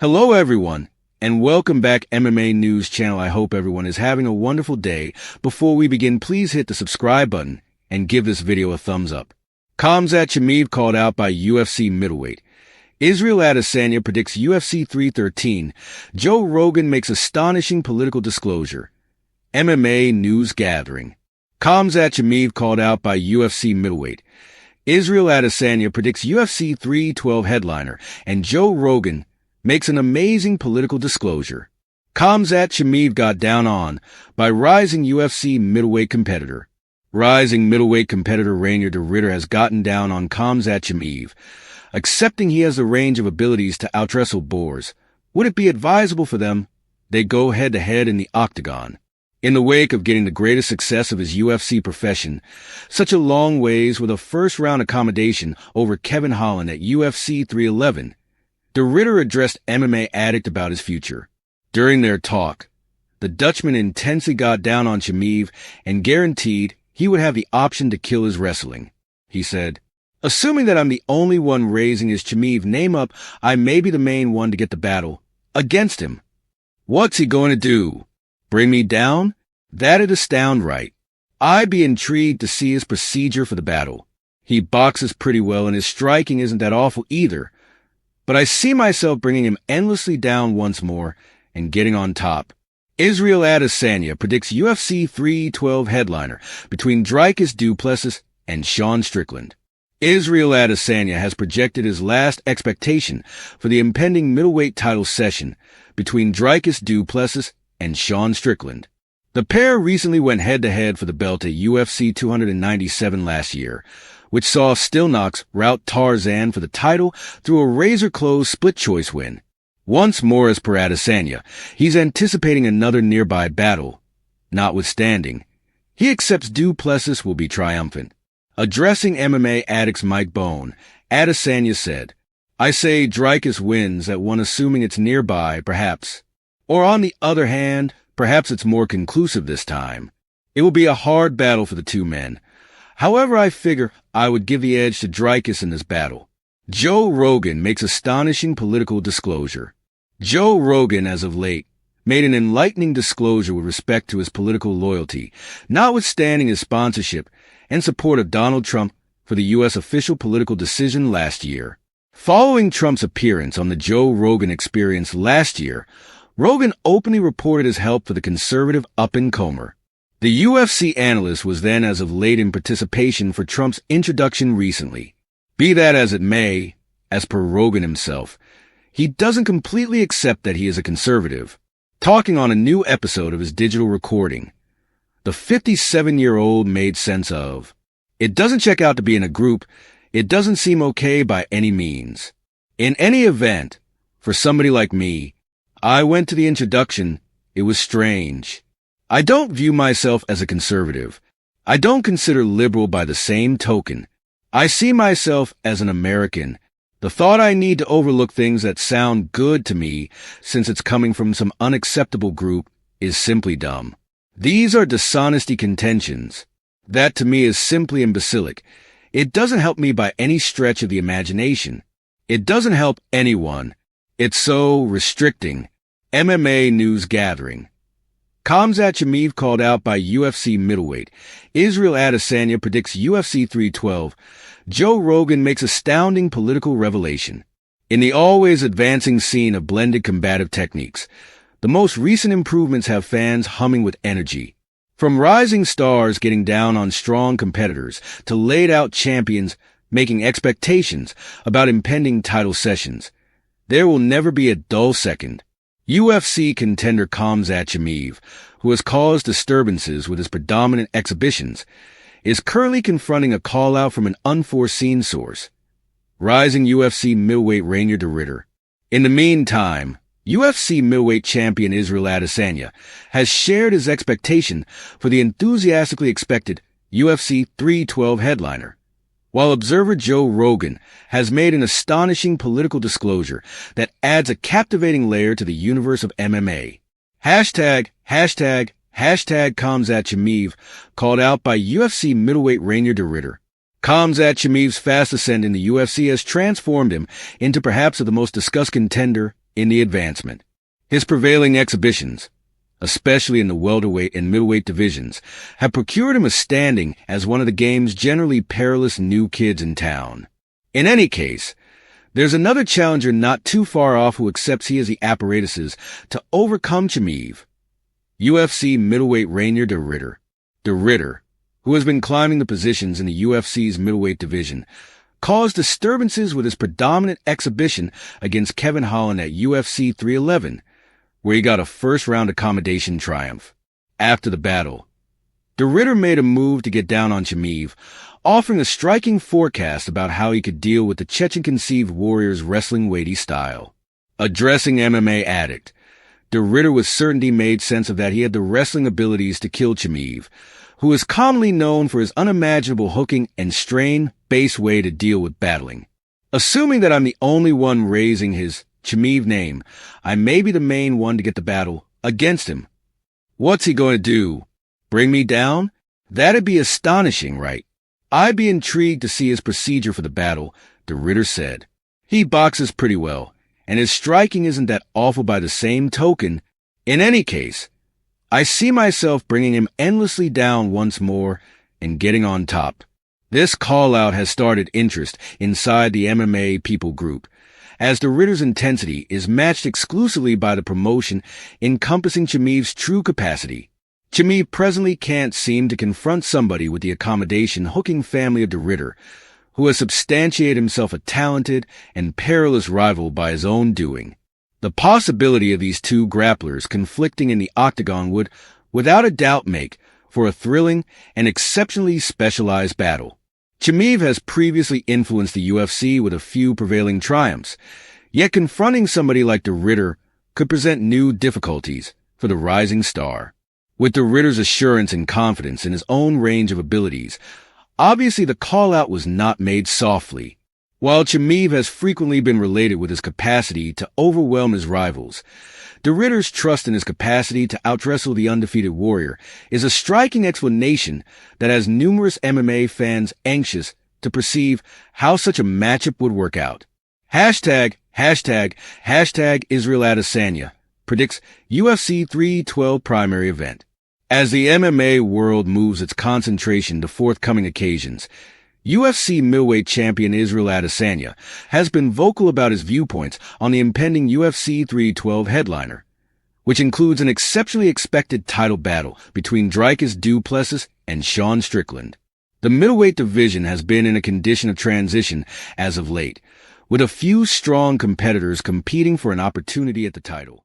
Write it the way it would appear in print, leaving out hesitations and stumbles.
Hello everyone, and welcome back MMA News Channel. I hope everyone is having a wonderful day. Before we begin, please hit the subscribe button and give this video a thumbs up. Khamzat Chimaev called out by UFC Middleweight. Israel Adesanya predicts UFC 313. Joe Rogan makes astonishing political disclosure. MMA News Gathering. Khamzat Chimaev called out by UFC Middleweight. Israel Adesanya predicts UFC 312 headliner, and Joe Rogan makes an amazing political disclosure. Khamzat Chimaev got down on by rising UFC middleweight competitor. Rising middleweight competitor Rainier de Ritter has gotten down on Khamzat Chimaev, accepting he has the range of abilities to outwrestle Boers. Would it be advisable for them they go head-to-head in the octagon? In the wake of getting the greatest success of his UFC profession, such a long ways with a first-round accommodation over Kevin Holland at UFC 311, de Ritter addressed MMA Addict about his future. During their talk, the Dutchman intensely got down on Chimaev and guaranteed he would have the option to kill his wrestling. He said, "Assuming that I'm the only one raising his Chimaev name up, I may be the main one to get the battle against him. What's he going to do? Bring me down? That'd astound right. I'd be intrigued to see his procedure for the battle. He boxes pretty well and his striking isn't that awful either. But I see myself bringing him endlessly down once more and getting on top." Israel Adesanya predicts UFC 312 headliner between Dricus du Plessis and Sean Strickland. Israel Adesanya has projected his last expectation for the impending middleweight title session between Dricus du Plessis and Sean Strickland. The pair recently went head-to-head for the belt at UFC 297 last year, which saw Stillknox rout Tarzan for the title through a razor-close split-choice win. Once more, as per Adesanya, he's anticipating another nearby battle. Notwithstanding, he accepts du Plessis will be triumphant. Addressing MMA Addict's Mike Bone, Adesanya said, "I say Dricus wins at one, assuming it's nearby, perhaps. Or on the other hand, perhaps it's more conclusive this time. It will be a hard battle for the two men. However, I figure I would give the edge to Dricus in this battle." Joe Rogan makes astonishing political disclosure. Joe Rogan, as of late, made an enlightening disclosure with respect to his political loyalty, notwithstanding his sponsorship and support of Donald Trump for the U.S. official political decision last year. Following Trump's appearance on the Joe Rogan Experience last year, Rogan openly reported his help for the conservative up-and-comer. The UFC analyst was then as of late in participation for Trump's introduction recently. Be that as it may, as per Rogan himself, he doesn't completely accept that he is a conservative. Talking on a new episode of his digital recording, the 57-year-old made sense of, "It doesn't check out to be in a group. It doesn't seem okay by any means. In any event, for somebody like me, I went to the introduction. It was strange. I don't view myself as a conservative. I don't consider liberal by the same token. I see myself as an American. The thought I need to overlook things that sound good to me since it's coming from some unacceptable group is simply dumb. These are dishonesty contentions. That to me is simply imbecilic. It doesn't help me by any stretch of the imagination. It doesn't help anyone. It's so restricting." MMA News Gathering. Khamzat Chimaev called out by UFC Middleweight. Israel Adesanya predicts UFC 312. Joe Rogan makes astounding political revelation. In the always advancing scene of blended combative techniques, the most recent improvements have fans humming with energy. From rising stars getting down on strong competitors to laid-out champions making expectations about impending title sessions, there will never be a dull second. UFC contender Khamzat Chimaev, who has caused disturbances with his predominant exhibitions, is currently confronting a call-out from an unforeseen source. Rising UFC middleweight Rainier de Ritter. In the meantime, UFC middleweight champion Israel Adesanya has shared his expectation for the enthusiastically expected UFC 312 headliner, while observer Joe Rogan has made an astonishing political disclosure that adds a captivating layer to the universe of MMA. Hashtag Khamzat Chimaev called out by UFC middleweight Rainier de Ritter. Khamzat Chimaev's fast ascent in the UFC has transformed him into perhaps the most discussed contender in the advancement. His prevailing exhibitions, especially in the welterweight and middleweight divisions, have procured him a standing as one of the game's generally perilous new kids in town. In any case, there's another challenger not too far off who accepts he has the apparatuses to overcome Chimaev, UFC middleweight Rainier de Ridder. De Ridder, who has been climbing the positions in the UFC's middleweight division, caused disturbances with his predominant exhibition against Kevin Holland at UFC 311, where he got a first-round accommodation triumph. After the battle, De Ridder made a move to get down on Chimaev, offering a striking forecast about how he could deal with the Chechen-conceived warrior's wrestling weighty style. Addressing MMA addict, De Ridder with certainty made sense of that he had the wrestling abilities to kill Chimaev, who is commonly known for his unimaginable hooking and strain-based way to deal with battling. Assuming that I'm the only one raising his Chimaev name, I may be the main one to get the battle against him. What's he going to do? Bring me down? That'd be astonishing, right? I'd be intrigued to see his procedure for the battle, De Ridder said. He boxes pretty well, and his striking isn't that awful by the same token. In any case, I see myself bringing him endlessly down once more and getting on top. This call-out has started interest inside the MMA people group, as De Ridder's intensity is matched exclusively by the promotion encompassing Chimaev's true capacity. Chimaev presently can't seem to confront somebody with the accommodation-hooking family of De Ridder, who has substantiated himself a talented and perilous rival by his own doing. The possibility of these two grapplers conflicting in the octagon would, without a doubt, make for a thrilling and exceptionally specialized battle. Chimaev has previously influenced the UFC with a few prevailing triumphs, yet confronting somebody like De Ridder could present new difficulties for the rising star. With De Ridder's assurance and confidence in his own range of abilities, obviously the call-out was not made softly. While Chimaev has frequently been related with his capacity to overwhelm his rivals, De Ridder's trust in his capacity to outwrestle the undefeated warrior is a striking explanation that has numerous MMA fans anxious to perceive how such a matchup would work out. Hashtag Israel Adesanya predicts UFC 312 primary event. As the MMA world moves its concentration to forthcoming occasions, UFC middleweight champion Israel Adesanya has been vocal about his viewpoints on the impending UFC 312 headliner, which includes an exceptionally expected title battle between Dricus du Plessis and Sean Strickland. The middleweight division has been in a condition of transition as of late, with a few strong competitors competing for an opportunity at the title.